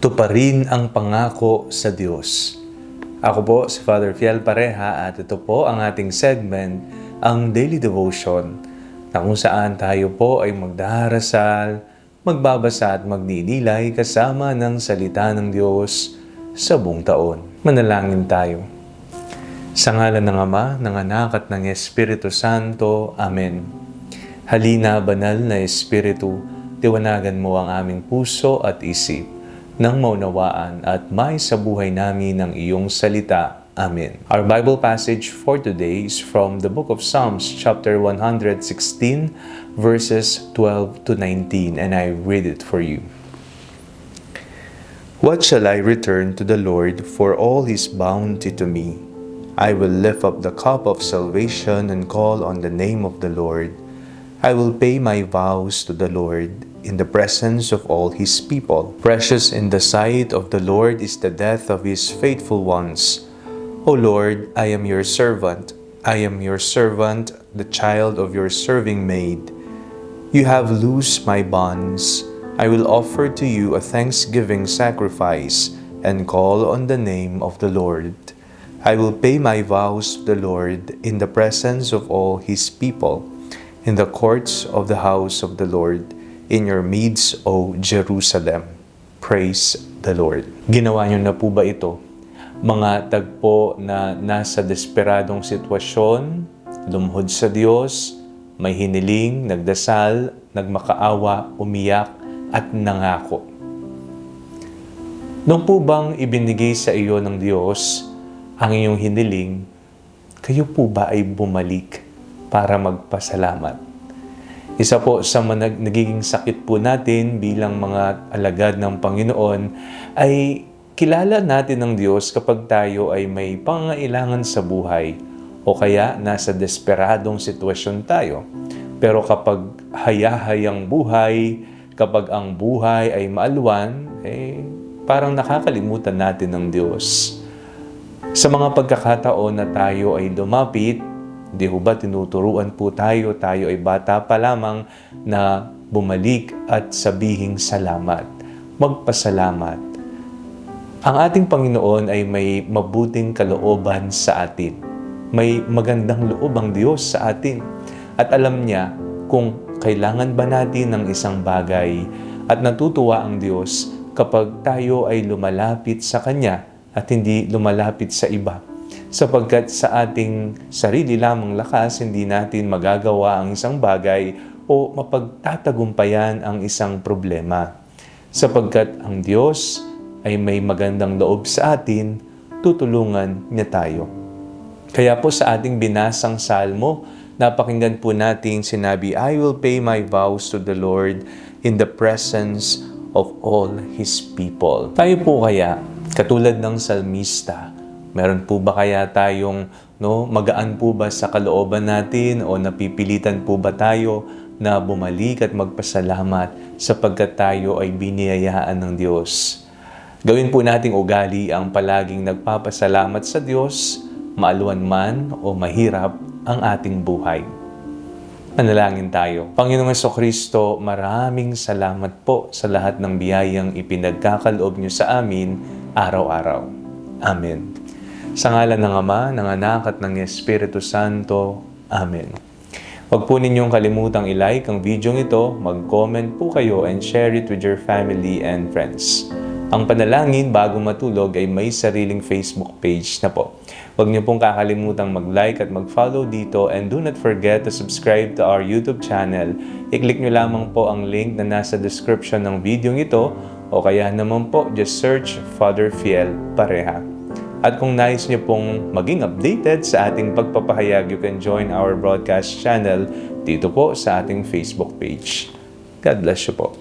Tuparin ang pangako sa Diyos. Ako po si Father Fiel Pareha at ito po ang ating segment, ang Daily Devotion, na kung saan tayo po ay magdarasal, magbabasa at magdidilay kasama ng salita ng Diyos sa buong taon. Manalangin tayo. Sa ngalan ng Ama, ng Anak at ng Espiritu Santo. Amen. Halina, banal na Espiritu, tiwanagan mo ang aming puso at isip nang maunawaan at may sa buhay namin ng iyong salita. Amen. Our Bible passage for today is from the book of Psalms, chapter 116, verses 12 to 19, and I read it for you. What shall I return to the Lord for all His bounty to me? I will lift up the cup of salvation and call on the name of the Lord. I will pay my vows to the Lord in the presence of all His people. Precious in the sight of the Lord is the death of His faithful ones. O Lord, I am your servant. I am your servant, the child of your serving maid. You have loosed my bonds. I will offer to you a thanksgiving sacrifice and call on the name of the Lord. I will pay my vows to the Lord in the presence of all His people, in the courts of the house of the Lord, in your midst, O Jerusalem. Praise the Lord. Ginawa niyo na po ba ito? Mga tagpo na nasa desperadong sitwasyon, lumuhod sa Diyos, may hiniling, nagdasal, nagmakaawa, umiyak, at nangako. Nung po bang ibinigay sa iyo ng Diyos ang iyong hiniling, kayo po ba ay bumalik para magpasalamat? Isa po sa nagiging sakit po natin bilang mga alagad ng Panginoon ay kilala natin ng Diyos kapag tayo ay may pangailangan sa buhay o kaya nasa desperadong sitwasyon tayo. Pero kapag hayahayang buhay, kapag ang buhay ay maalwan, parang nakakalimutan natin ng Diyos. Sa mga pagkakataon na tayo ay lumapit, di ho ba tinuturuan po tayo ay bata pa lamang na bumalik at sabihing salamat, magpasalamat. Ang ating Panginoon ay may mabuting kalooban sa atin. May magandang loob ang Diyos sa atin. At alam niya kung kailangan ba natin ng isang bagay at natutuwa ang Diyos kapag tayo ay lumalapit sa Kanya at hindi lumalapit sa iba. Sapagkat sa ating sarili lamang lakas, hindi natin magagawa ang isang bagay o mapagtatagumpayan ang isang problema. Sapagkat ang Diyos ay may magandang loob sa atin, tutulungan niya tayo. Kaya po sa ating binasang salmo, napakinggan po natin sinabi, I will pay my vows to the Lord in the presence of all His people. Tayo po kaya, katulad ng salmista, meron po ba kaya tayong magaan po ba sa kalooban natin o napipilitan po ba tayo na bumalik at magpasalamat sapagkat tayo ay biniyayaan ng Diyos? Gawin po nating ugali ang palaging nagpapasalamat sa Diyos, maalwan man o mahirap ang ating buhay. Manalangin tayo. Panginoong Jesucristo, maraming salamat po sa lahat ng biyayang ipinagkakaloob niyo sa amin araw-araw. Amen. Sa ngalan ng Ama, ng Anak at ng Espiritu Santo. Amen. Huwag po ninyong kalimutang i-like ang video ito, mag-comment po kayo and share it with your family and friends. Ang panalangin bago matulog ay may sariling Facebook page na po. Huwag niyo pong kakalimutang mag-like at mag-follow dito and do not forget to subscribe to our YouTube channel. I-click niyo lamang po ang link na nasa description ng video ito o kaya naman po just search Father Fiel Pareha. At kung nais niyo pong maging updated sa ating pagpapahayag, you can join our broadcast channel dito po sa ating Facebook page. God bless you po.